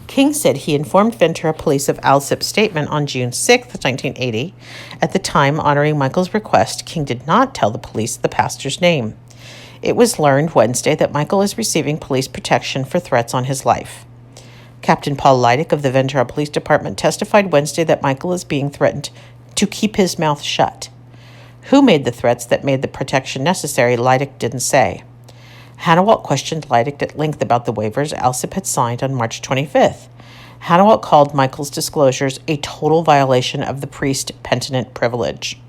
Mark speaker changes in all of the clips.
Speaker 1: King said he informed Ventura police of Alsip's statement on June 6, 1980. At the time, honoring Michael's request, King did not tell the police the pastor's name. It was learned Wednesday that Michael is receiving police protection for threats on his life. Captain Paul Leidick of the Ventura Police Department testified Wednesday that Michael is being threatened to keep his mouth shut. Who made the threats that made the protection necessary, Leidick didn't say. Hanawalt questioned Leidick at length about the waivers Alsip had signed on March 25th. Hanawalt called Michael's disclosures a total violation of the priest-penitent privilege.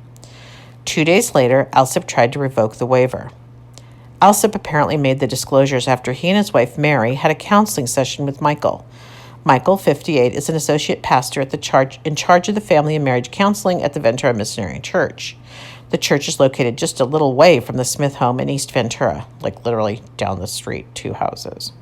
Speaker 1: 2 days later, Alsip tried to revoke the waiver. Alsip apparently made the disclosures after he and his wife, Mary, had a counseling session with Michael. Michael, 58, is an associate pastor in charge of the family and marriage counseling at the Ventura Missionary Church. The church is located just a little way from the Smith home in East Ventura, like literally down the street, 2 houses.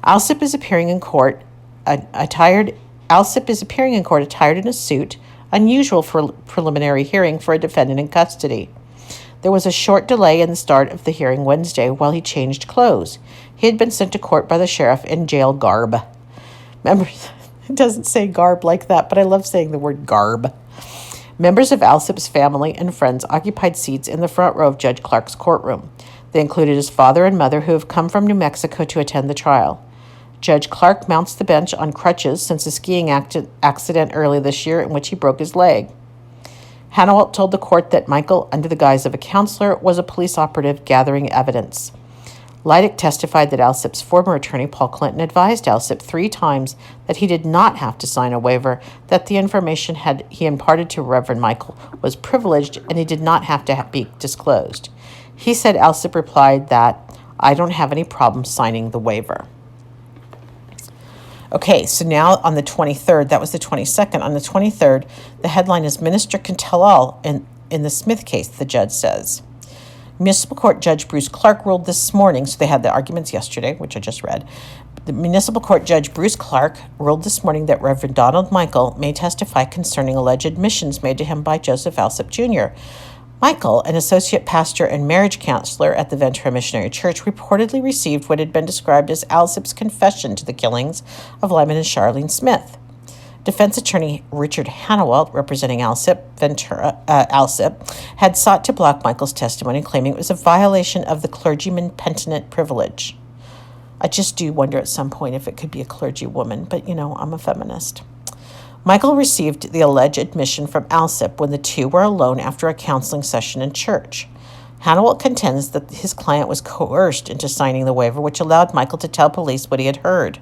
Speaker 1: Alsip is appearing in court attired in a suit, unusual for a preliminary hearing for a defendant in custody. There was a short delay in the start of the hearing Wednesday while he changed clothes. He had been sent to court by the sheriff in jail garb. It doesn't say garb like that, but I love saying the word garb. Members of Alsip's family and friends occupied seats in the front row of Judge Clarke's courtroom. They included his father and mother, who have come from New Mexico to attend the trial. Judge Clarke mounts the bench on crutches since a skiing accident early this year in which he broke his leg. Hanawalt told the court that Michael, under the guise of a counselor, was a police operative gathering evidence. Leidick testified that Alsip's former attorney, Paul Clinton, advised Alsip 3 times that he did not have to sign a waiver, that the information he imparted to Reverend Michael was privileged and he did not have to be disclosed. He said Alsip replied that, "I don't have any problem signing the waiver." Okay, so now on the 23rd, that was the 22nd. On the 23rd, the headline is Minister Can Tell All in the Smith case, the judge says. Municipal Court Judge Bruce Clarke ruled this morning, so they had the arguments yesterday, which I just read. The Municipal Court Judge Bruce Clarke ruled this morning that Reverend Donald Michael may testify concerning alleged admissions made to him by Joseph Alsip Jr. Michael, an associate pastor and marriage counselor at the Ventura Missionary Church, reportedly received what had been described as Alsip's confession to the killings of Lyman and Charlene Smith. Defense attorney Richard Hanawalt, representing Alsip, had sought to block Michael's testimony, claiming it was a violation of the clergyman-penitent privilege. I just do wonder at some point if it could be a clergy woman, but I'm a feminist. Michael received the alleged admission from Alsip when the two were alone after a counseling session in church. Hanawalt contends that his client was coerced into signing the waiver, which allowed Michael to tell police what he had heard.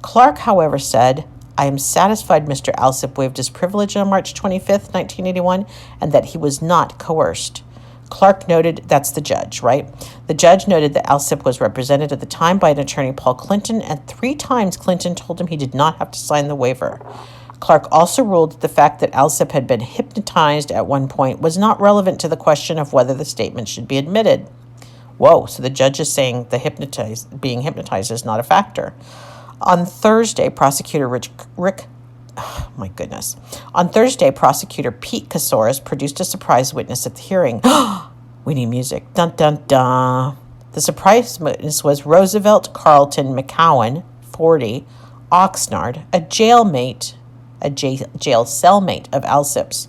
Speaker 1: Clarke, however, said, "I am satisfied Mr. Alsip waived his privilege on March 25th, 1981, and that he was not coerced." Clarke noted, that's the judge, right? The judge noted that Alsip was represented at the time by an attorney, Paul Clinton, and 3 times Clinton told him he did not have to sign the waiver. Clarke also ruled that the fact that Alsip had been hypnotized at one point was not relevant to the question of whether the statement should be admitted. Whoa, so the judge is saying being hypnotized is not a factor. On Thursday, prosecutor Pete Casoris produced a surprise witness at the hearing. We need music. Dun, dun, dun. The surprise witness was Roosevelt Carlton McCowan, 40, Oxnard, a jail cellmate of Alsip's.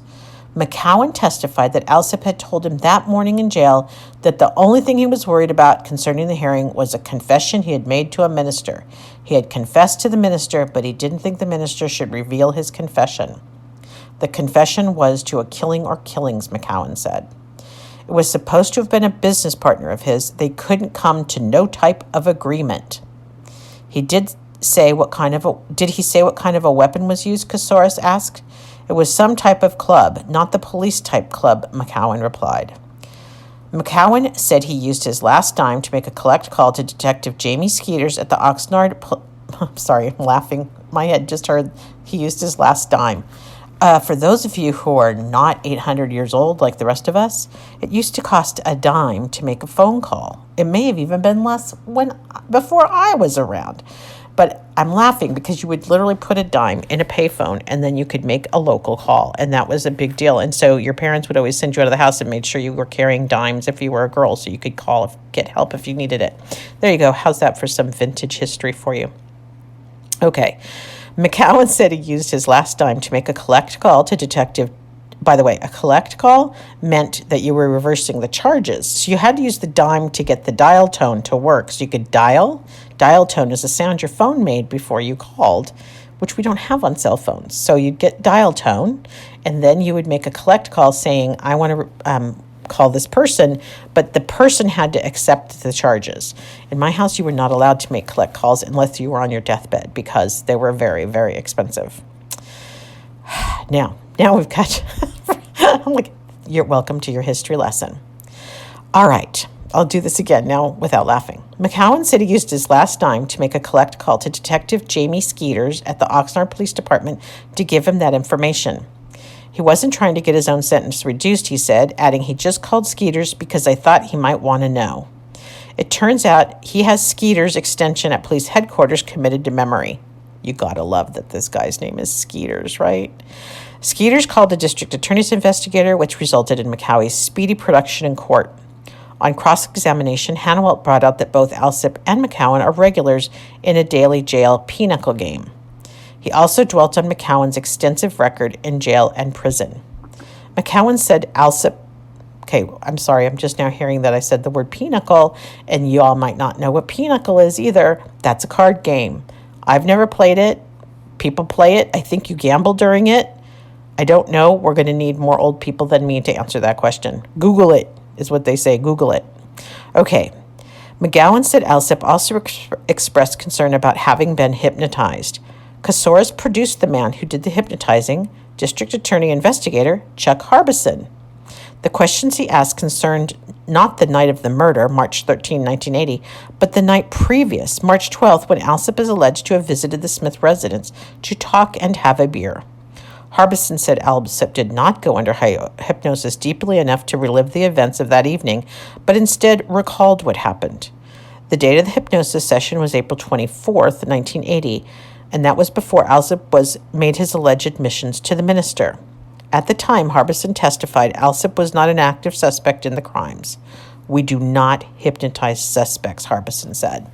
Speaker 1: McCowan testified that Alsip had told him that morning in jail that the only thing he was worried about concerning the hearing was a confession he had made to a minister. He had confessed to the minister, but he didn't think the minister should reveal his confession. The confession was to a killing or killings, McCowan said. It was supposed to have been a business partner of his. They couldn't come to no type of agreement. Did he say what kind of a weapon was used, Casoris asked. It was some type of club, not the police type club, McCowan replied. McCowan said he used his last dime to make a collect call to Detective Jamie Skeeters at the Oxnard. Sorry, I'm laughing. My head just heard he used his last dime. For those of you who are not 800 years old like the rest of us, it used to cost a dime to make a phone call. It may have even been less before I was around. But I'm laughing because you would literally put a dime in a payphone and then you could make a local call. And that was a big deal. And so your parents would always send you out of the house and made sure you were carrying dimes if you were a girl so you could call, get help if you needed it. There you go. How's that for some vintage history for you? Okay. McCowans said he used his last dime to make a collect call to Detective. By the way, a collect call meant that you were reversing the charges. So you had to use the dime to get the dial tone to work. So you could dial. Dial tone is a sound your phone made before you called, which we don't have on cell phones. So you'd get dial tone, and then you would make a collect call saying, I want to call this person, but the person had to accept the charges. In my house, you were not allowed to make collect calls unless you were on your deathbed because they were very, very expensive. Now we've got, I'm like, you're welcome to your history lesson. All right, I'll do this again now without laughing. McCowans said he used his last dime to make a collect call to Detective Jamie Skeeters at the Oxnard Police Department to give him that information. He wasn't trying to get his own sentence reduced, he said, adding he just called Skeeters because I thought he might want to know. It turns out he has Skeeters' extension at police headquarters committed to memory. You gotta love that this guy's name is Skeeters, right? Skeeters called the district attorney's investigator, which resulted in McCowie's speedy production in court. On cross-examination, Hannawalt brought out that both Alsip and McCowan are regulars in a daily jail pinochle game. He also dwelt on McCowan's extensive record in jail and prison. McCowan said Alsip, I'm sorry, I'm just now hearing that I said the word pinochle, and you all might not know what pinochle is either. That's a card game. I've never played it. People play it. I think you gamble during it. I don't know. We're going to need more old people than me to answer that question. Google it is what they say. Google it. Okay. McGowan said Alsip also expressed concern about having been hypnotized. Casares produced the man who did the hypnotizing, District Attorney Investigator Chuck Harbison. The questions he asked concerned not the night of the murder, March 13, 1980, but the night previous, March 12th, when Alsip is alleged to have visited the Smith residence to talk and have a beer. Harbison said Alsip did not go under hypnosis deeply enough to relive the events of that evening, but instead recalled what happened. The date of the hypnosis session was April 24th, 1980, and that was before Alsip made his alleged admissions to the minister. At the time, Harbison testified Alsip was not an active suspect in the crimes. We do not hypnotize suspects, Harbison said.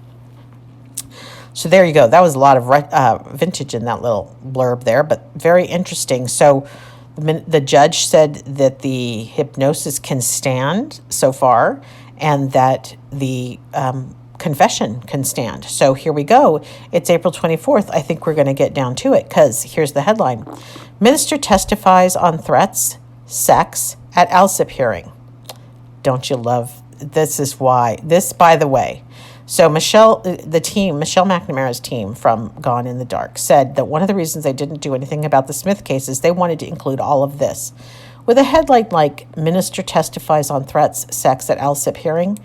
Speaker 1: So there you go. That was a lot of vintage in that little blurb there, but very interesting. So the judge said that the hypnosis can stand so far and that the confession can stand. So here we go. It's April 24th. I think we're going to get down to it because here's the headline. Minister testifies on threats, sex at Alsip hearing. Don't you love, this is why, this, by the way. So Michelle McNamara's team from Gone in the Dark said that one of the reasons they didn't do anything about the Smith case is they wanted to include all of this. With a headline like Minister testifies on threats, sex at Alsip hearing,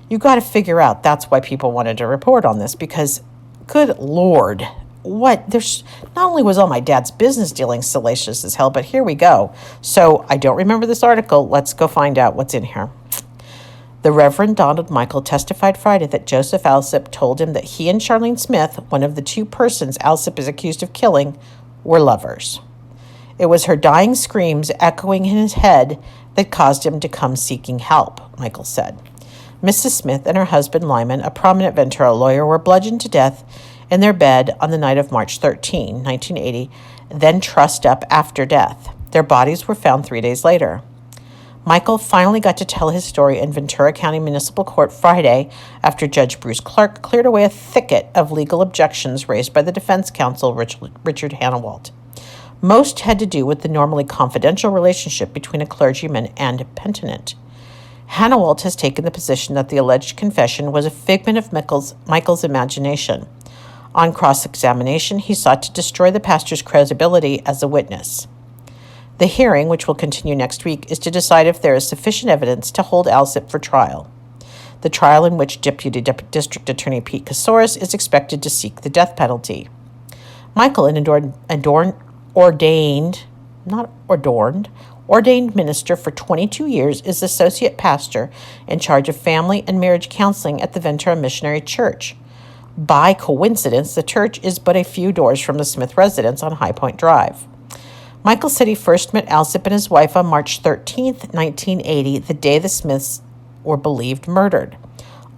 Speaker 1: you got to figure out that's why people wanted to report on this because, good Lord, there's not only was all my dad's business dealings salacious as hell, but here we go. So I don't remember this article. Let's go find out what's in here. The Reverend Donald Michael testified Friday that Joseph Alsip told him that he and Charlene Smith, one of the two persons Alsip is accused of killing, were lovers. It was her dying screams echoing in his head that caused him to come seeking help, Michael said. Mrs. Smith and her husband Lyman, a prominent Ventura lawyer, were bludgeoned to death in their bed on the night of March 13, 1980, then trussed up after death. Their bodies were found 3 days later. Michael finally got to tell his story in Ventura County Municipal Court Friday after Judge Bruce Clarke cleared away a thicket of legal objections raised by the defense counsel Richard Hannawalt. Most had to do with the normally confidential relationship between a clergyman and a penitent. Hannawalt has taken the position that the alleged confession was a figment of Michael's imagination. On cross-examination, he sought to destroy the pastor's credibility as a witness. The hearing, which will continue next week, is to decide if there is sufficient evidence to hold Alsip for trial. The trial in which Deputy District Attorney Pete Casares is expected to seek the death penalty. Michael, an ordained minister for 22 years, is associate pastor in charge of family and marriage counseling at the Ventura Missionary Church. By coincidence, the church is but a few doors from the Smith residence on High Point Drive. Michael said he first met Alsip and his wife on March 13, 1980, the day the Smiths were believed murdered.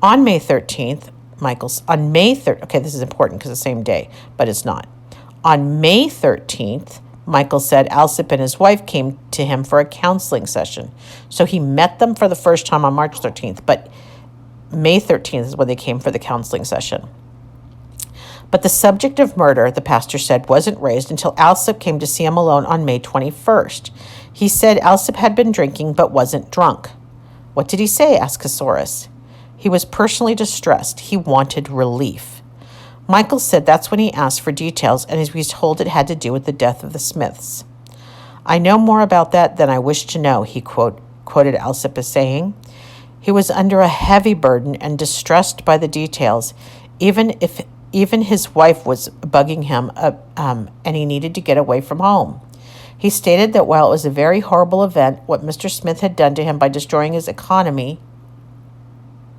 Speaker 1: On May 13th, this is important because the same day, but it's not. On May 13th, Michael said Alsip and his wife came to him for a counseling session. So he met them for the first time on March 13th, but May 13th is when they came for the counseling session. But the subject of murder, the pastor said, wasn't raised until Alsip came to see him alone on May 21st. He said Alsip had been drinking but wasn't drunk. What did he say? Asked Casares. He was personally distressed. He wanted relief. Michael said that's when he asked for details, and he was told it had to do with the death of the Smiths. I know more about that than I wish to know, he quoted Alsip as saying. He was under a heavy burden and distressed by the details, even his wife was bugging him, and he needed to get away from home. He stated that while it was a very horrible event, what Mr. Smith had done to him by destroying his economy,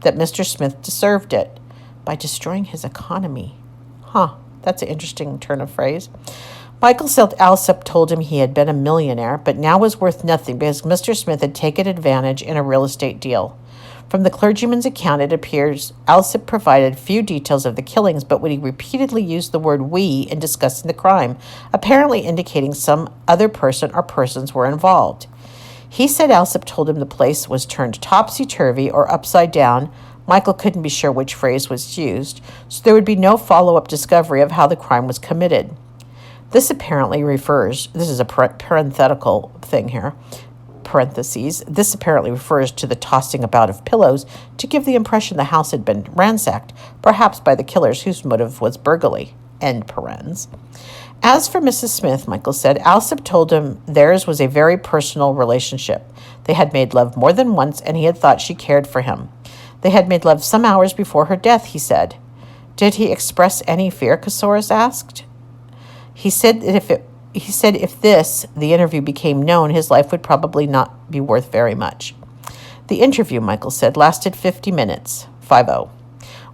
Speaker 1: that Mr. Smith deserved it. By destroying his economy. That's an interesting turn of phrase. Michael said Alsip told him he had been a millionaire, but now was worth nothing because Mr. Smith had taken advantage in a real estate deal. From the clergyman's account, it appears Alsip provided few details of the killings, but when he repeatedly used the word we in discussing the crime, apparently indicating some other person or persons were involved. He said Alsip told him the place was turned topsy-turvy or upside down. Michael couldn't be sure which phrase was used, so there would be no follow-up discovery of how the crime was committed. This apparently refers, this is a parenthetical thing here, parentheses, this apparently refers to the tossing about of pillows to give the impression the house had been ransacked, perhaps by the killers whose motive was burglary, end parens. As for Mrs. Smith, Michael said, Alsip told him theirs was a very personal relationship. They had made love more than once, and he had thought she cared for him. They had made love some hours before her death, he said. Did he express any fear, Casares asked. He said that if the interview became known, his life would probably not be worth very much. The interview, Michael said, lasted 50 minutes, 50.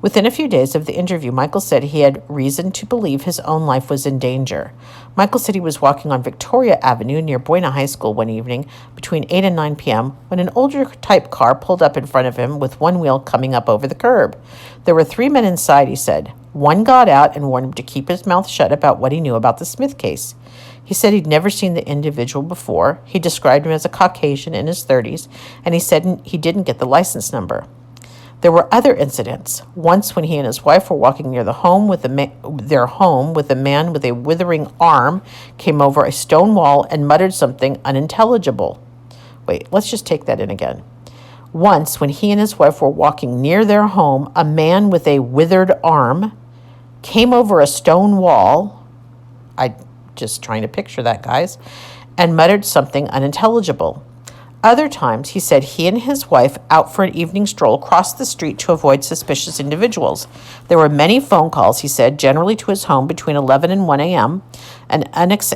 Speaker 1: Within a few days of the interview, Michael said he had reason to believe his own life was in danger. Michael said he was walking on Victoria Avenue near Buena High School one evening between 8 and 9 p.m. when an older type car pulled up in front of him with one wheel coming up over the curb. There were 3 men inside, he said. One got out and warned him to keep his mouth shut about what he knew about the Smith case. He said he'd never seen the individual before. He described him as a Caucasian in his 30s, and he said he didn't get the license number. There were other incidents. Once when he and his wife were walking near their home with a man with a withering arm came over a stone wall and muttered something unintelligible. Wait, let's just take that in again. Once when he and his wife were walking near their home, a man with a withered arm came over a stone wall. I'm just trying to picture that, guys, and muttered something unintelligible. Other times, he said he and his wife, out for an evening stroll, crossed the street to avoid suspicious individuals. There were many phone calls, he said, generally to his home between 11 and 1 a.m. And 11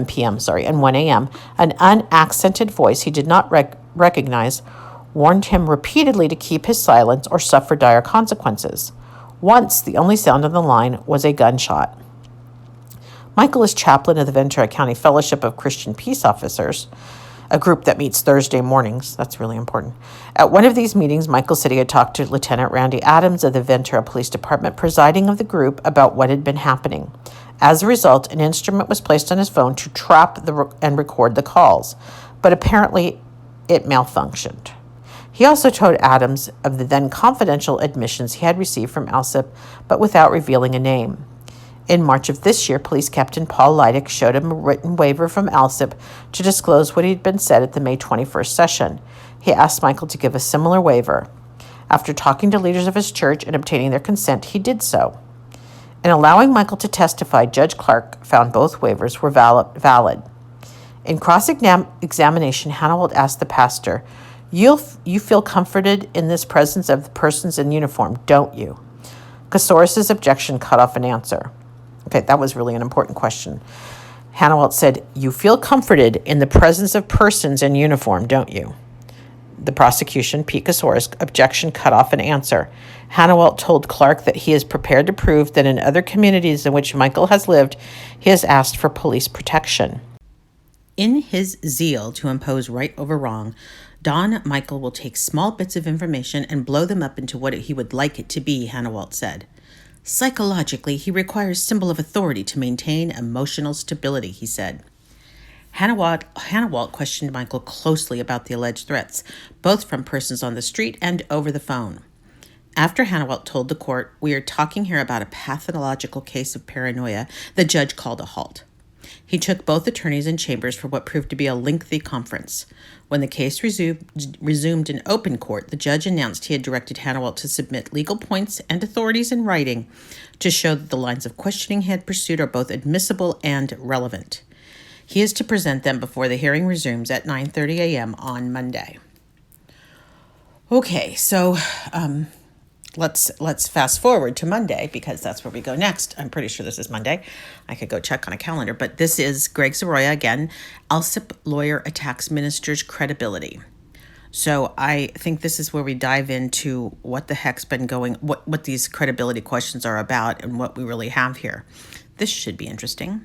Speaker 1: p.m., and 1 a.m. An unaccented voice he did not recognize warned him repeatedly to keep his silence or suffer dire consequences. Once, the only sound on the line was a gunshot. Michael is chaplain of the Ventura County Fellowship of Christian Peace Officers, a group that meets Thursday mornings. That's really important. At one of these meetings, Michael said he had talked to Lieutenant Randy Adams of the Ventura Police Department, presiding of the group, about what had been happening. As a result, an instrument was placed on his phone to trap and record the calls, but apparently it malfunctioned. He also told Adams of the then confidential admissions he had received from Alsip, but without revealing a name. In March of this year, Police Captain Paul Leidick showed him a written waiver from Alsip to disclose what had been said at the May 21st session. He asked Michael to give a similar waiver. After talking to leaders of his church and obtaining their consent, he did so. In allowing Michael to testify, Judge Clarke found both waivers were valid. In cross-examination, Hannawalt asked the pastor, You feel comforted in this presence of the persons in uniform, don't you? Casares' objection cut off an answer. Okay, that was really an important question. Hannawalt said, You feel comforted in the presence of persons in uniform, don't you? The prosecution, Pete Casares' objection cut off an answer. Hannawalt told Clarke that he is prepared to prove that in other communities in which Michael has lived, he has asked for police protection. In his zeal to impose right over wrong, Don Michael will take small bits of information and blow them up into what he would like it to be, Hannawalt said. Psychologically, he requires symbol of authority to maintain emotional stability, he said. Hannah Walt questioned Michael closely about the alleged threats, both from persons on the street and over the phone. After Hannah Walt told the court, "We are talking here about a pathological case of paranoia," the judge called a halt. He took both attorneys in chambers for what proved to be a lengthy conference. When the case resumed in open court, the judge announced he had directed Hannah Walt to submit legal points and authorities in writing to show that the lines of questioning he had pursued are both admissible and relevant. He is to present them before the hearing resumes at 9:30 a.m. on Monday. Okay, so let's fast forward to Monday, because that's where we go next. I'm pretty sure this is Monday. I could go check on a calendar, but this is Greg Zaroya again. Alsip lawyer attacks minister's credibility. So I think this is where we dive into what the heck's been going, what these credibility questions are about, and what we really have here. This should be interesting.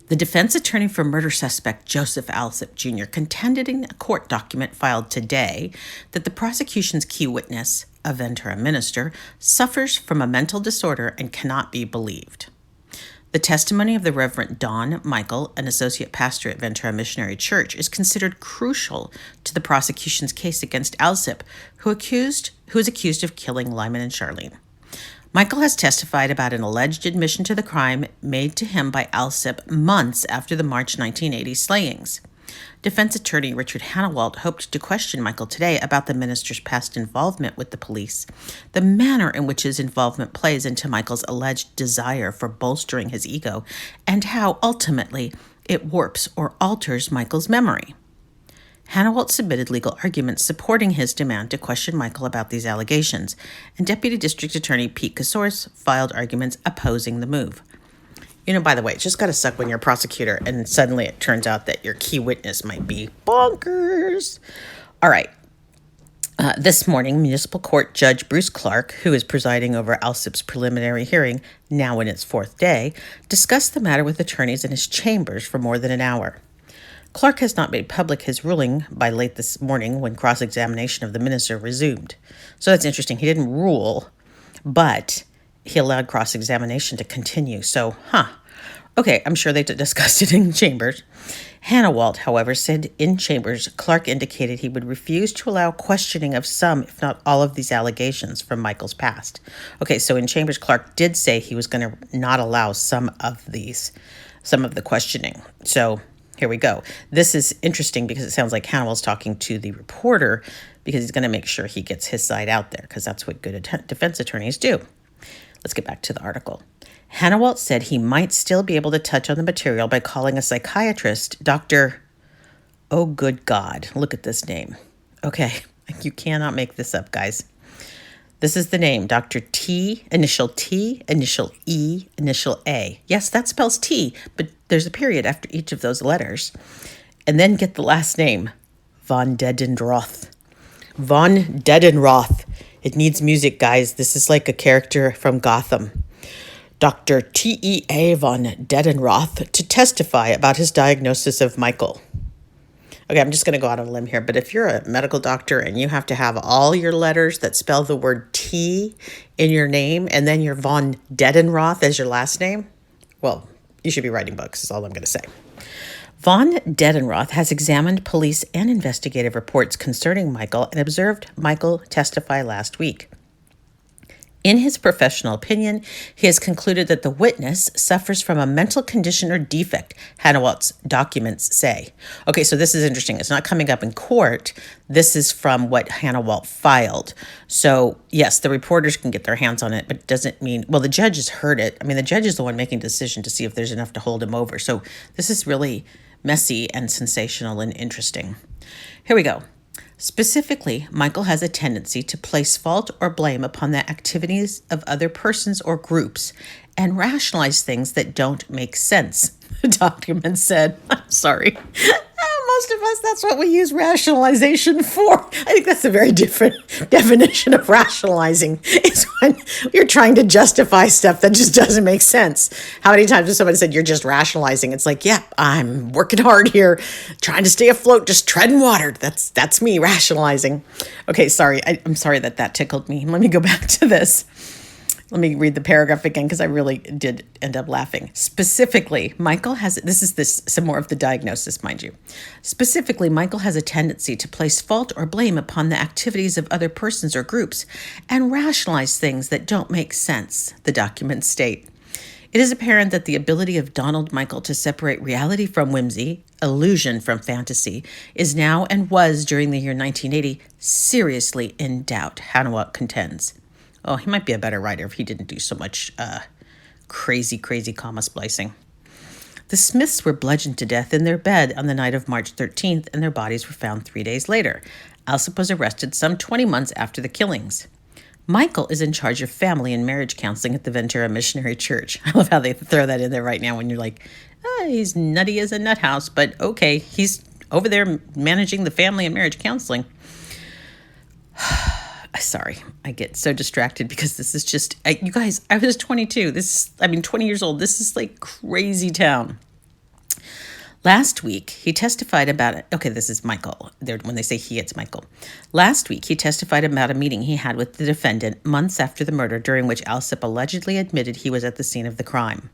Speaker 1: The defense attorney for murder suspect Joseph Alsip Jr. contended in a court document filed today that the prosecution's key witness, a Ventura minister, suffers from a mental disorder and cannot be believed. The testimony of the Reverend Don Michael, an associate pastor at Ventura Missionary Church, is considered crucial to the prosecution's case against Alsip, who is accused of killing Lyman and Charlene. Michael has testified about an alleged admission to the crime made to him by Alsip months after the March 1980 slayings. Defense attorney Richard Hannawalt hoped to question Michael today about the minister's past involvement with the police, the manner in which his involvement plays into Michael's alleged desire for bolstering his ego, and how, ultimately, it warps or alters Michael's memory. Hannawalt submitted legal arguments supporting his demand to question Michael about these allegations, and Deputy District Attorney Pete Casors filed arguments opposing the move. You know, by the way, it's just got to suck when you're a prosecutor and suddenly it turns out that your key witness might be bonkers. All right. This morning, Municipal Court Judge Bruce Clarke, who is presiding over Alsip's preliminary hearing, now in its fourth day, discussed the matter with attorneys in his chambers for more than an hour. Clarke has not made public his ruling by late this morning when cross-examination of the minister resumed. So that's interesting. He didn't rule, but he allowed cross-examination to continue. So, okay, I'm sure they discussed it in chambers. Hannawalt, however, said in chambers, Clarke indicated he would refuse to allow questioning of some, if not all, of these allegations from Michael's past. Okay, so in chambers, Clarke did say he was going to not allow some of the questioning. So here we go. This is interesting because it sounds like Hannawalt's talking to the reporter because he's going to make sure he gets his side out there, because that's what good defense attorneys do. Let's get back to the article. Hannawalt said he might still be able to touch on the material by calling a psychiatrist, Dr. Oh, good God, look at this name. Okay, you cannot make this up, guys. This is the name, Dr. T, initial E, initial A. Yes, that spells T, but there's a period after each of those letters. And then get the last name, Von Dedenroth. Von Dedenroth. It needs music, guys. This is like a character from Gotham. Dr. T.E.A. von Dedenroth to testify about his diagnosis of Michael. Okay, I'm just going to go out on a limb here, but if you're a medical doctor and you have to have all your letters that spell the word T in your name and then your von Dedenroth as your last name, well, you should be writing books, is all I'm going to say. Von Dedenroth has examined police and investigative reports concerning Michael and observed Michael testify last week. In his professional opinion, he has concluded that the witness suffers from a mental condition or defect, Hannawalt's documents say. Okay, so this is interesting. It's not coming up in court. This is from what Hannawalt filed. So, yes, the reporters can get their hands on it, but it doesn't mean, well, the judge has heard it. I mean, the judge is the one making the decision to see if there's enough to hold him over. So this is really messy and sensational and interesting. Here we go. Specifically, Michael has a tendency to place fault or blame upon the activities of other persons or groups and rationalize things that don't make sense, the document said. I'm sorry. Most of us, that's what we use rationalization for. I think that's a very different definition of rationalizing. It's when you're trying to justify stuff that just doesn't make sense. How many times has someone said, you're just rationalizing? It's like, yeah, I'm working hard here, trying to stay afloat, just treading water. That's me rationalizing. Okay, sorry. I'm sorry that tickled me. Let me go back to this. Let me read the paragraph again because I really did end up laughing. Specifically, Michael has, some more of the diagnosis, mind you. Specifically, Michael has a tendency to place fault or blame upon the activities of other persons or groups and rationalize things that don't make sense, the documents state. It is apparent that the ability of Donald Michael to separate reality from whimsy, illusion from fantasy, is now and was during the year 1980 seriously in doubt, Hanawalt contends. Oh, he might be a better writer if he didn't do so much crazy comma splicing. The Smiths were bludgeoned to death in their bed on the night of March 13th, and their bodies were found 3 days later. Alsip was arrested some 20 months after the killings. Michael is in charge of family and marriage counseling at the Ventura Missionary Church. I love how they throw that in there right now when you're like, he's nutty as a nut house, but okay, he's over there managing the family and marriage counseling. Sorry, I get so distracted because this is just, you guys, I was 22. 20 years old. This is like crazy town. Last week, he testified about it. Okay, this is Michael. When they say he, it's Michael. Last week, he testified about a meeting he had with the defendant months after the murder, during which Alsip allegedly admitted he was at the scene of the crime.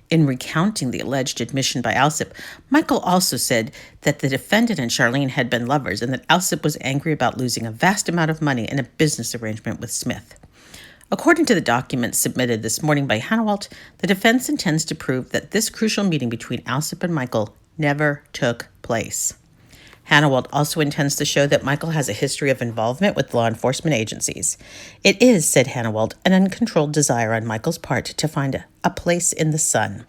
Speaker 1: In recounting the alleged admission by Alsip, Michael also said that the defendant and Charlene had been lovers and that Alsip was angry about losing a vast amount of money in a business arrangement with Smith. According to the documents submitted this morning by Hanawalt, the defense intends to prove that this crucial meeting between Alsip and Michael never took place. Hanawalt also intends to show that Michael has a history of involvement with law enforcement agencies. It is, said Hanawalt, an uncontrolled desire on Michael's part to find a place in the sun.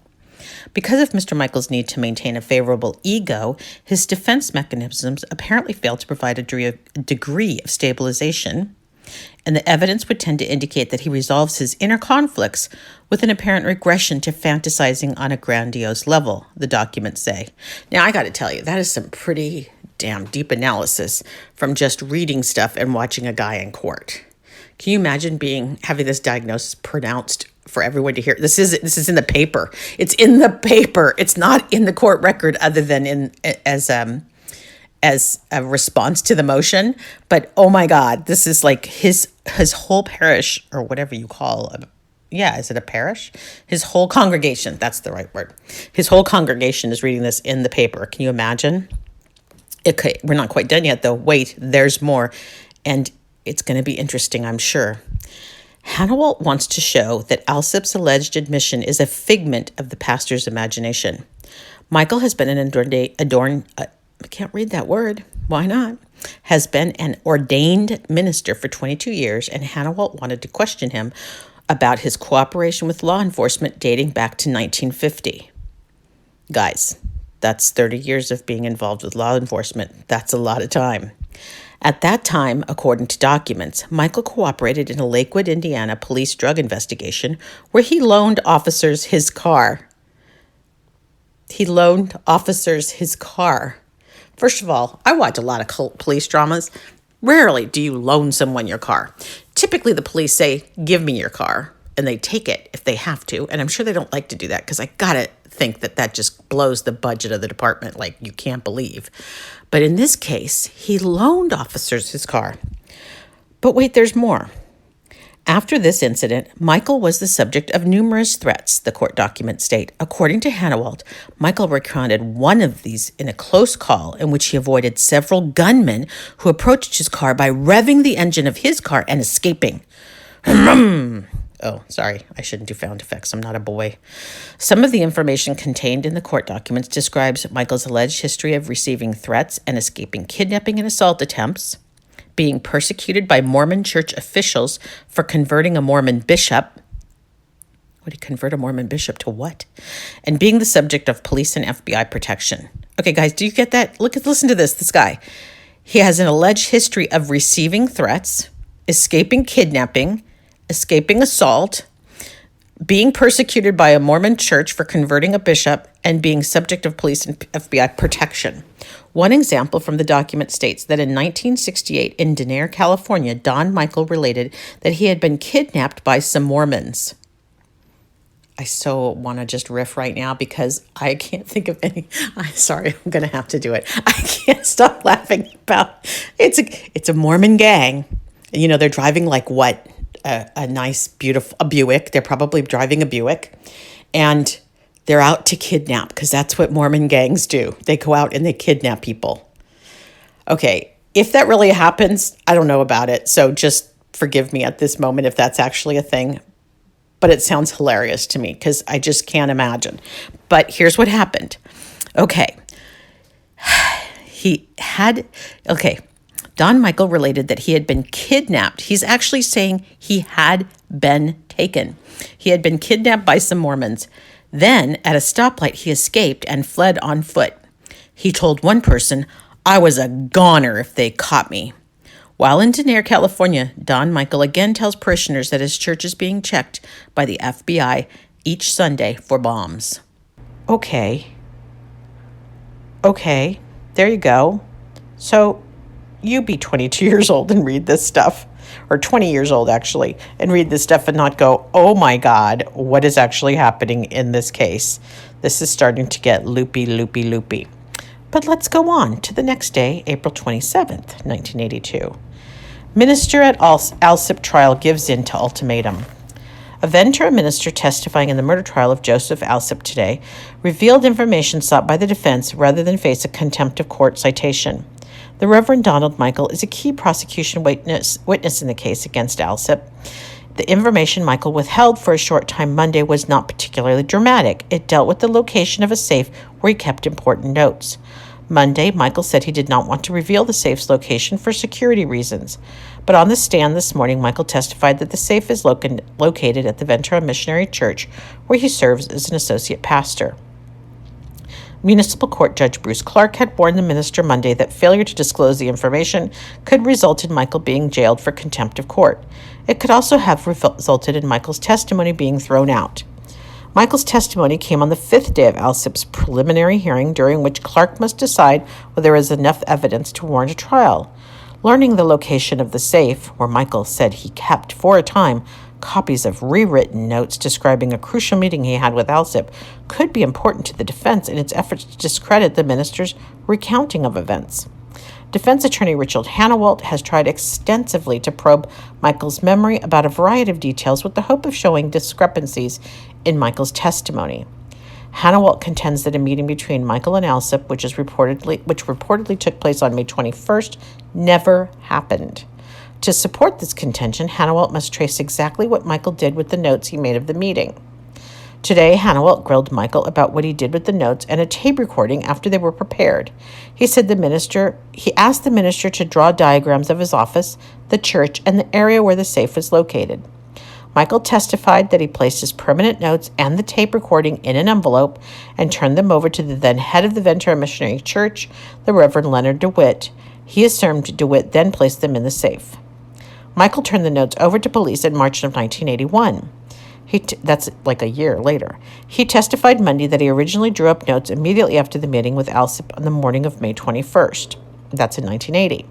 Speaker 1: Because of Mr. Michael's need to maintain a favorable ego, his defense mechanisms apparently fail to provide a degree of stabilization, and the evidence would tend to indicate that he resolves his inner conflicts with an apparent regression to fantasizing on a grandiose level, the documents say. Now, I got to tell you, that is some pretty damn deep analysis from just reading stuff and watching a guy in court. Can you imagine having this diagnosis pronounced for everyone to hear? This is in the paper. It's in the paper. It's not in the court record other than as a response to the motion. But oh my God, this is like his whole parish, or whatever you call it. Yeah, is it a parish? His whole congregation, that's the right word. His whole congregation is reading this in the paper. Can you imagine? Okay, we're not quite done yet, though. Wait, there's more. And it's going to be interesting, I'm sure. Hanawalt wants to show that Alsip's alleged admission is a figment of the pastor's imagination. Michael has been I can't read that word. Why not? Has been an ordained minister for 22 years, and Hanawalt wanted to question him about his cooperation with law enforcement dating back to 1950. Guys, that's 30 years of being involved with law enforcement. That's a lot of time. At that time, according to documents, Michael cooperated in a Lakewood, Indiana police drug investigation where he loaned officers his car. First of all, I watch a lot of police dramas. Rarely do you loan someone your car. Typically, the police say, give me your car, and they take it if they have to. And I'm sure they don't like to do that because I got to think that just blows the budget of the department like you can't believe. But in this case, he loaned officers his car. But wait, there's more. After this incident, Michael was the subject of numerous threats, the court documents state. According to Hanawalt, Michael recounted one of these in a close call in which he avoided several gunmen who approached his car by revving the engine of his car and escaping. Oh, sorry, I shouldn't do sound effects. I'm not a boy. Some of the information contained in the court documents describes Michael's alleged history of receiving threats and escaping kidnapping and assault attempts, being persecuted by Mormon church officials for converting a Mormon bishop. Would he convert a Mormon bishop to what? And being the subject of police and FBI protection. Okay, guys, do you get that? Listen to this guy. He has an alleged history of receiving threats, escaping kidnapping, escaping assault, being persecuted by a Mormon church for converting a bishop, and being subject of police and FBI protection. One example from the document states that in 1968 in Denair, California, Don Michael related that he had been kidnapped by some Mormons. I so want to just riff right now because I can't think of any. I'm sorry, I'm going to have to do it. I can't stop laughing about it's a Mormon gang. You know, they're driving like what? a nice, beautiful, a Buick. They're probably driving a Buick. And they're out to kidnap, because that's what Mormon gangs do. They go out and they kidnap people. Okay, if that really happens, I don't know about it. So just forgive me at this moment if that's actually a thing. But it sounds hilarious to me because I just can't imagine. But here's what happened. Okay. Don Michael related that he had been kidnapped. He's actually saying he had been taken. He had been kidnapped by some Mormons. Then, at a stoplight, he escaped and fled on foot. He told one person, "I was a goner if they caught me." While in Denair, California, Don Michael again tells parishioners that his church is being checked by the FBI each Sunday for bombs. Okay, there you go. So you be 22 years old and read this stuff, or 20 years old actually, and read this stuff and not go, oh my God, what is actually happening in this case? This is starting to get loopy. But let's go on to the next day, April 27th, 1982. Minister at Alsip trial gives in to ultimatum. A Ventura minister testifying in the murder trial of Joseph Alsip today revealed information sought by the defense rather than face a contempt of court citation. The Reverend Donald Michael is a key prosecution witness in the case against Alsip. The information Michael withheld for a short time Monday was not particularly dramatic. It dealt with the location of a safe where he kept important notes. Monday, Michael said he did not want to reveal the safe's location for security reasons. But on the stand this morning, Michael testified that the safe is located at the Ventura Missionary Church, where he serves as an associate pastor. Municipal Court Judge Bruce Clarke had warned the minister Monday that failure to disclose the information could result in Michael being jailed for contempt of court. It could also have resulted in Michael's testimony being thrown out. Michael's testimony came on the fifth day of Alsip's preliminary hearing, during which Clarke must decide whether there is enough evidence to warrant a trial. Learning the location of the safe, where Michael said he kept, for a time, copies of rewritten notes describing a crucial meeting he had with Alsip, could be important to the defense in its efforts to discredit the minister's recounting of events. Defense attorney Richard Hannawalt has tried extensively to probe Michael's memory about a variety of details with the hope of showing discrepancies in Michael's testimony. Hannawalt contends that a meeting between Michael and Alsip, which reportedly took place on May 21st, never happened. To support this contention, Hannawalt must trace exactly what Michael did with the notes he made of the meeting. Today, Hannawalt grilled Michael about what he did with the notes and a tape recording after they were prepared. He asked the minister to draw diagrams of his office, the church, and the area where the safe was located. Michael testified that he placed his permanent notes and the tape recording in an envelope and turned them over to the then head of the Ventura Missionary Church, the Reverend Leonard DeWitt. He assumed DeWitt then placed them in the safe. Michael turned the notes over to police in March of 1981. That's like a year later. He testified Monday that he originally drew up notes immediately after the meeting with Alsip on the morning of May 21st. That's in 1980.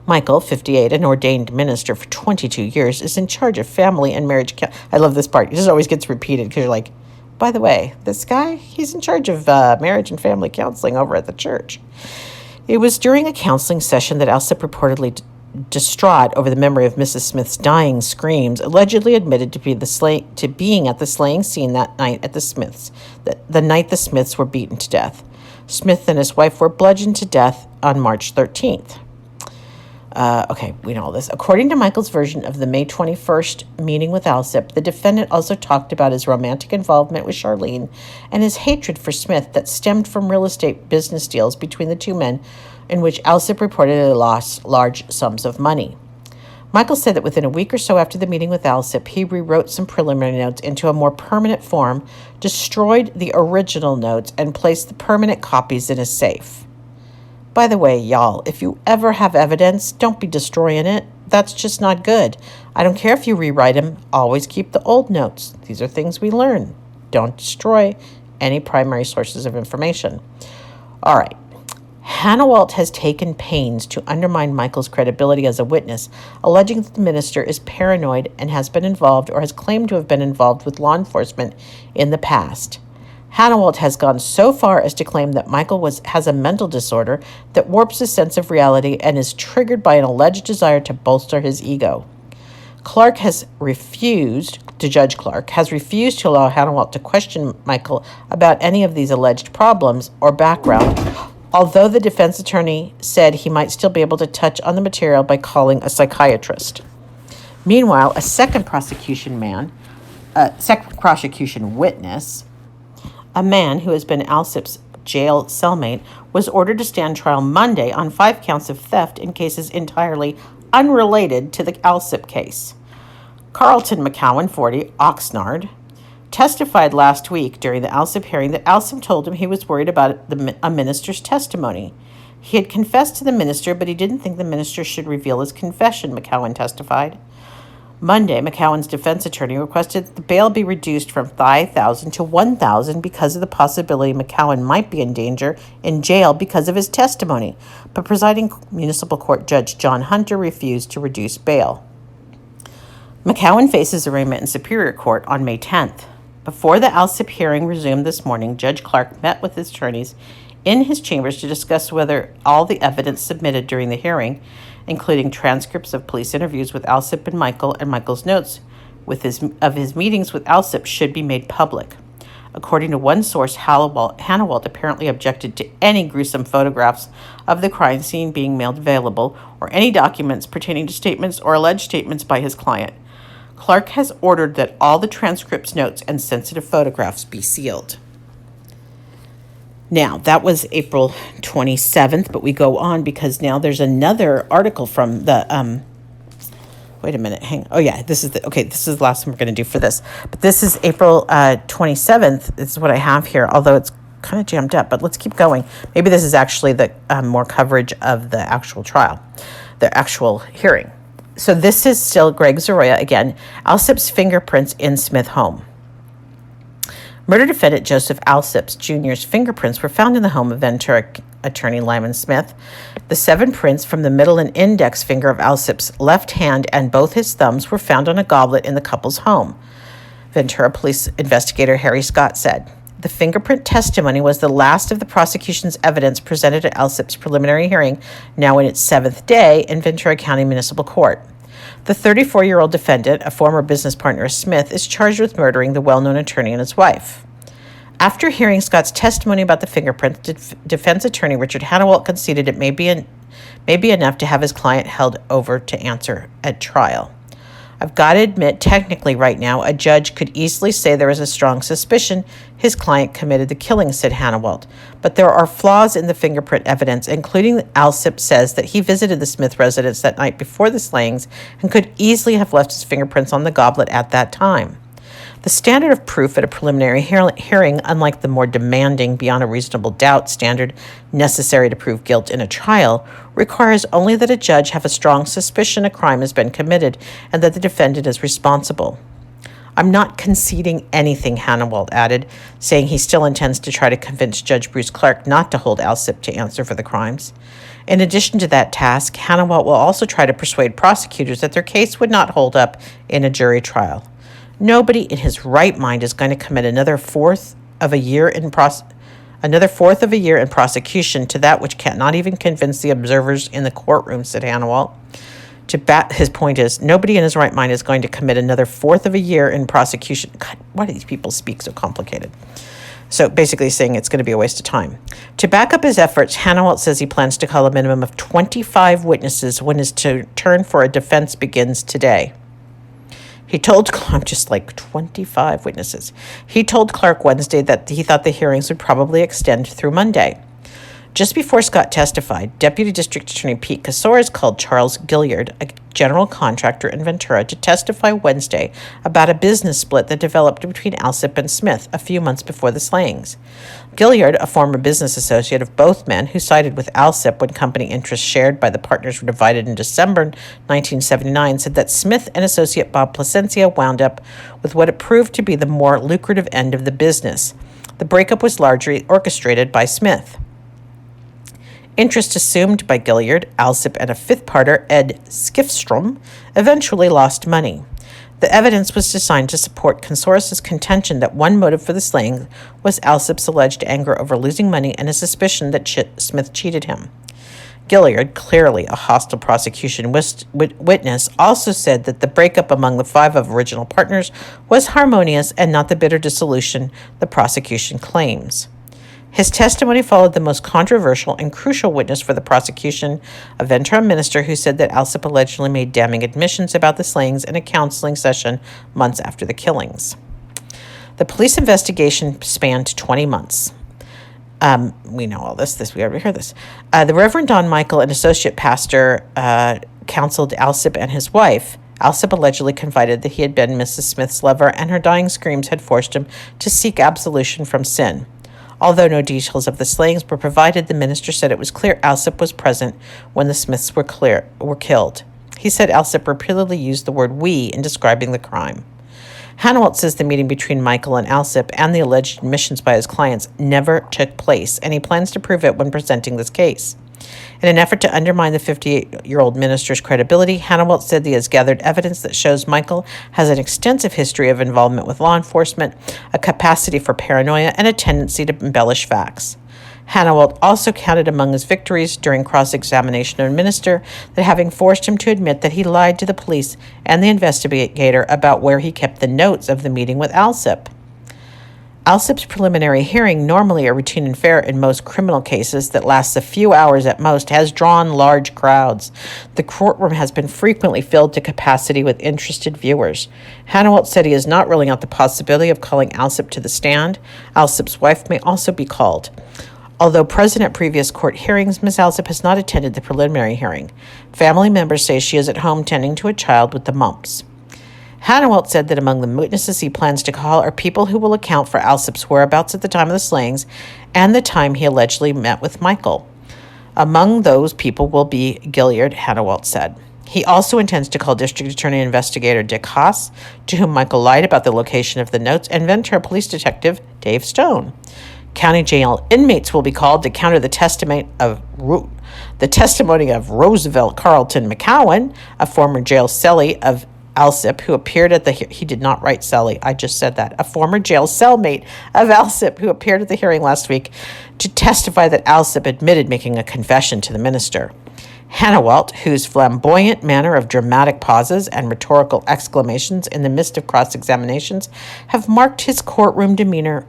Speaker 1: Michael, 58, an ordained minister for 22 years, is in charge of family and marriage. I love this part. It just always gets repeated because you're like, by the way, this guy, he's in charge of marriage and family counseling over at the church. It was during a counseling session that Alsip reportedly distraught over the memory of Mrs. Smith's dying screams, allegedly admitted to being at the slaying scene that night at the Smiths, the night the Smiths were beaten to death. Smith and his wife were bludgeoned to death on March 13th. We know all this. According to Michael's version of the May 21st meeting with Alsip, the defendant also talked about his romantic involvement with Charlene and his hatred for Smith that stemmed from real estate business deals between the two men, in which Alsip reportedly lost large sums of money. Michael said that within a week or so after the meeting with Alsip, he rewrote some preliminary notes into a more permanent form, destroyed the original notes, and placed the permanent copies in a safe. By the way, y'all, if you ever have evidence, don't be destroying it. That's just not good. I don't care if you rewrite them. Always keep the old notes. These are things we learn. Don't destroy any primary sources of information. All right. Hannawalt has taken pains to undermine Michael's credibility as a witness, alleging that the minister is paranoid and has been involved or has claimed to have been involved with law enforcement in the past. Hannawalt has gone so far as to claim that Michael has a mental disorder that warps his sense of reality and is triggered by an alleged desire to bolster his ego. Judge Clarke has refused to allow Hanawalt to question Michael about any of these alleged problems or background, although the defense attorney said he might still be able to touch on the material by calling a psychiatrist. Meanwhile, a second prosecution witness, a man who has been Alsips' jail cellmate, was ordered to stand trial Monday on 5 counts of theft in cases entirely unrelated to the Alsip case. Carlton McCowan, 40, Oxnard, testified last week during the Alsip hearing that Alsip told him he was worried about a minister's testimony. He had confessed to the minister, but he didn't think the minister should reveal his confession, McCowan testified. Monday, McCowan's defense attorney requested that the bail be reduced from $5,000 to $1,000 because of the possibility McCowan might be in danger in jail because of his testimony, but presiding municipal court judge John Hunter refused to reduce bail. McCowan faces arraignment in Superior Court on May 10th. Before the Alsip hearing resumed this morning, Judge Clarke met with his attorneys in his chambers to discuss whether all the evidence submitted during the hearing, including transcripts of police interviews with Alsip and Michael's notes of his meetings with Alsip, should be made public. According to one source, Hanawalt apparently objected to any gruesome photographs of the crime scene being made available or any documents pertaining to statements or alleged statements by his client. Clarke has ordered that all the transcripts, notes, and sensitive photographs be sealed. Now, that was April 27th, but we go on because now there's another article from the, wait a minute, this is the last one we're going to do for this. But this is April 27th, this is what I have here, although it's kind of jammed up, but let's keep going. Maybe this is actually the more coverage of the actual trial, the actual hearing. So this is still Greg Zoroya again, Alsips Fingerprints in Smith home. Murder defendant Joseph Alsips Jr.'s fingerprints were found in the home of Ventura attorney Lyman Smith. The 7 prints from the middle and index finger of Alsips' left hand and both his thumbs were found on a goblet in the couple's home, Ventura police investigator Harry Scott said. The fingerprint testimony was the last of the prosecution's evidence presented at Alsips' preliminary hearing, now in its 7th day in Ventura County Municipal Court. The 34-year-old defendant, a former business partner of Smith, is charged with murdering the well-known attorney and his wife. After hearing Scott's testimony about the fingerprints, defense attorney Richard Hanawalt conceded it may be enough to have his client held over to answer at trial. I've got to admit, technically right now, a judge could easily say there is a strong suspicion his client committed the killing, said Hanawalt. But there are flaws in the fingerprint evidence, including that Alsip says that he visited the Smith residence that night before the slayings and could easily have left his fingerprints on the goblet at that time. The standard of proof at a preliminary hearing, unlike the more demanding beyond a reasonable doubt standard necessary to prove guilt in a trial, requires only that a judge have a strong suspicion a crime has been committed and that the defendant is responsible. I'm not conceding anything, Hanawalt added, saying he still intends to try to convince Judge Bruce Clarke not to hold Alsip to answer for the crimes. In addition to that task, Hanawalt will also try to persuade prosecutors that their case would not hold up in a jury trial. Nobody in his right mind is going to commit another fourth of a year in prosecution to that which cannot even convince the observers in the courtroom, said Hanawalt. His point is, nobody in his right mind is going to commit another fourth of a year in prosecution. God, why do these people speak so complicated? So basically saying it's going to be a waste of time. To back up his efforts, Hanawalt says he plans to call a minimum of 25 witnesses when his turn for a defense begins today. He told, I'm just like 25 witnesses. He told Clarke Wednesday that he thought the hearings would probably extend through Monday. Just before Scott testified, Deputy District Attorney Pete Casores called Charles Gilliard, a general contractor in Ventura, to testify Wednesday about a business split that developed between Alsip and Smith a few months before the slayings. Gilliard, a former business associate of both men who sided with Alsip when company interests shared by the partners were divided in December 1979, said that Smith and associate Bob Placencia wound up with what it proved to be the more lucrative end of the business. The breakup was largely orchestrated by Smith. Interest assumed by Gilliard, Alsip, and a fifth partner, Ed Skifstrom, eventually lost money. The evidence was designed to support Casores' contention that one motive for the slaying was Alsip's alleged anger over losing money and a suspicion that Smith cheated him. Gilliard, clearly a hostile prosecution witness, also said that the breakup among the 5 of original partners was harmonious and not the bitter dissolution the prosecution claims. His testimony followed the most controversial and crucial witness for the prosecution, a Ventura minister who said that Alsip allegedly made damning admissions about the slayings in a counseling session months after the killings. The police investigation spanned 20 months. We know all this, we already heard this. The Reverend Don Michael, an associate pastor, counseled Alsip and his wife. Alsip allegedly confided that he had been Mrs. Smith's lover, and her dying screams had forced him to seek absolution from sin. Although no details of the slayings were provided, the minister said it was clear Alsip was present when the Smiths were killed. He said Alsip repeatedly used the word "we" in describing the crime. Hanawalt says the meeting between Michael and Alsip and the alleged admissions by his clients never took place, and he plans to prove it when presenting this case. In an effort to undermine the 58-year-old minister's credibility, Hanawalt said he has gathered evidence that shows Michael has an extensive history of involvement with law enforcement, a capacity for paranoia, and a tendency to embellish facts. Hanawalt also counted among his victories during cross-examination of the minister that having forced him to admit that he lied to the police and the investigator about where he kept the notes of the meeting with Alsip. Alsip's preliminary hearing, normally a routine affair in most criminal cases that lasts a few hours at most, has drawn large crowds. The courtroom has been frequently filled to capacity with interested viewers. Hanawalt said he is not ruling out the possibility of calling Alsip to the stand. Alsip's wife may also be called. Although present at previous court hearings, Ms. Alsip has not attended the preliminary hearing. Family members say she is at home tending to a child with the mumps. Hanawalt said that among the witnesses he plans to call are people who will account for Alsip's whereabouts at the time of the slayings and the time he allegedly met with Michael. Among those people will be Gilliard, Hanawalt said. He also intends to call District Attorney Investigator Dick Haas, to whom Michael lied about the location of the notes, and Ventura Police Detective Dave Stone. County jail inmates will be called to counter the testimony of Roosevelt Carlton McCowan, a former jail cellie of Alsip, who appeared at the he did not write cellie, I just said that, a former jail cellmate of Alsip who appeared at the hearing last week to testify that Alsip admitted making a confession to the minister. Hanawalt, whose flamboyant manner of dramatic pauses and rhetorical exclamations in the midst of cross-examinations have marked his courtroom demeanor,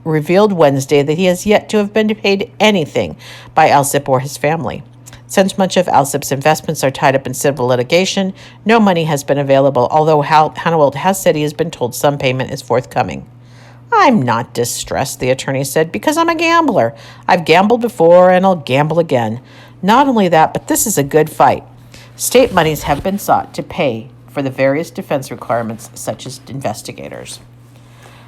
Speaker 1: revealed Wednesday that he has yet to have been paid anything by Alsip or his family. Since much of Alsip's investments are tied up in civil litigation, no money has been available, although Hanawalt has said he has been told some payment is forthcoming. "I'm not distressed," the attorney said, "because I'm a gambler. I've gambled before and I'll gamble again. Not only that, but this is a good fight. State monies have been sought to pay for the various defense requirements, such as investigators."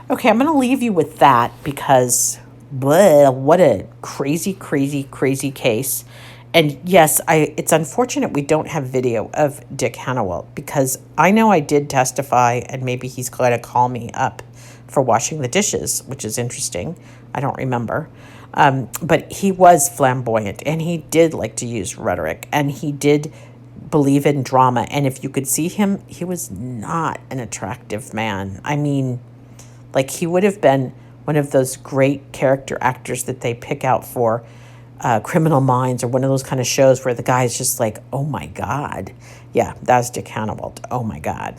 Speaker 1: Okay, I'm going to leave you with that because, what a crazy, crazy, crazy case. And yes, it's unfortunate we don't have video of Dick Hanawalt because I know I did testify and maybe he's going to call me up for washing the dishes, which is interesting. I don't remember. But he was flamboyant and he did like to use rhetoric and he did believe in drama. And if you could see him, he was not an attractive man. I mean, like he would have been one of those great character actors that they pick out for Criminal Minds or one of those kind of shows where the guy's just like, oh my God. Yeah, that's Dick Hanawalt. Oh my God.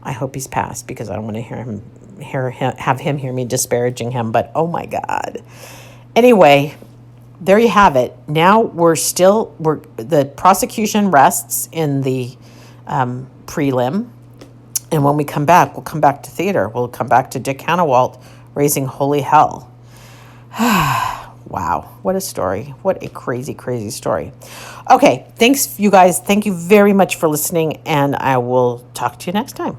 Speaker 1: I hope he's passed because I don't want to have him hear me disparaging him, but oh my God. Anyway, there you have it. Now the prosecution rests in the prelim. And when we come back, we'll come back to theater. We'll come back to Dick Hanawalt raising holy hell. Wow, what a story. What a crazy, crazy story. Okay, thanks, you guys. Thank you very much for listening, and I will talk to you next time.